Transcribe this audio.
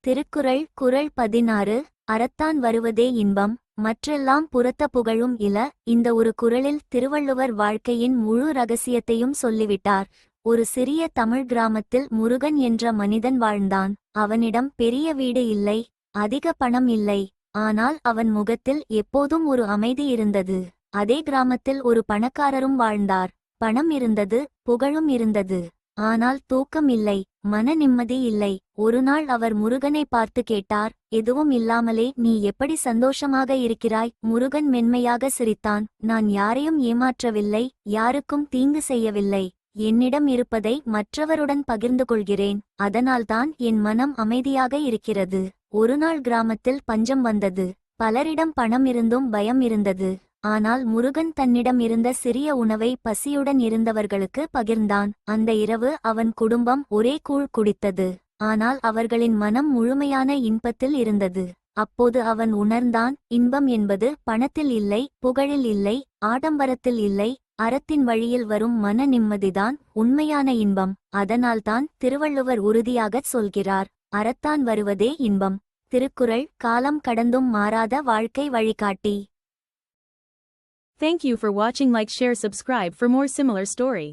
திருக்குறள் குறள் 16. அறத்தான் வருவதே இன்பம், மற்றெல்லாம் புறத்த புகழும் இல. இந்த ஒரு குறளில் திருவள்ளுவர் வாழ்க்கையின் முழு ரகசியத்தையும் சொல்லிவிட்டார். ஒரு சிறிய தமிழ் கிராமத்தில் முருகன் என்ற மனிதன் வாழ்ந்தான். அவனிடம் பெரிய வீடு இல்லை, அதிக பணம் இல்லை. ஆனால் அவன் முகத்தில் எப்போதும் ஒரு அமைதி இருந்தது. அதே கிராமத்தில் ஒரு பணக்காரரும் வாழ்ந்தார். பணம் இருந்தது, புகழும் இருந்தது. ஆனால் தூக்கம் இல்லை, மன நிம்மதி இல்லை. ஒருநாள் அவர் முருகனை பார்த்து கேட்டார், எதுவும் இல்லாமலே நீ எப்படி சந்தோஷமாக இருக்கிறாய்? முருகன் மென்மையாக சிரித்தான், நான் யாரையும் ஏமாற்றவில்லை, யாருக்கும் தீங்கு செய்யவில்லை. என்னிடம் இருப்பதை மற்றவருடன் பகிர்ந்து கொள்கிறேன், அதனால்தான் என் மனம் அமைதியாக இருக்கிறது. ஒருநாள் கிராமத்தில் பஞ்சம் வந்தது. பலரிடம் பணம் இருந்தும் பயம் இருந்தது. ஆனால் முருகன் தன்னிடம் இருந்த சிறிய உணவை பசியுடன் இருந்தவர்களுக்கு பகிர்ந்தான். அந்த இரவு அவன் குடும்பம் ஒரே கூழ் குடித்தது. ஆனால் அவர்களின் மனம் முழுமையான இன்பத்தில் இருந்தது. அப்போது அவன் உணர்ந்தான், இன்பம் என்பது பணத்தில் இல்லை, புகழில் இல்லை, ஆடம்பரத்தில் இல்லை, அறத்தின் வழியில் வரும் மன நிம்மதிதான் உண்மையான இன்பம். அதனால்தான் திருவள்ளுவர் உறுதியாகச் சொல்கிறார், அறத்தான் வருவதே இன்பம். திருக்குறள் காலம் கடந்தும் மாறாத வாழ்க்கை வழிகாட்டி. Thank you for watching. Like, share, subscribe for more similar story.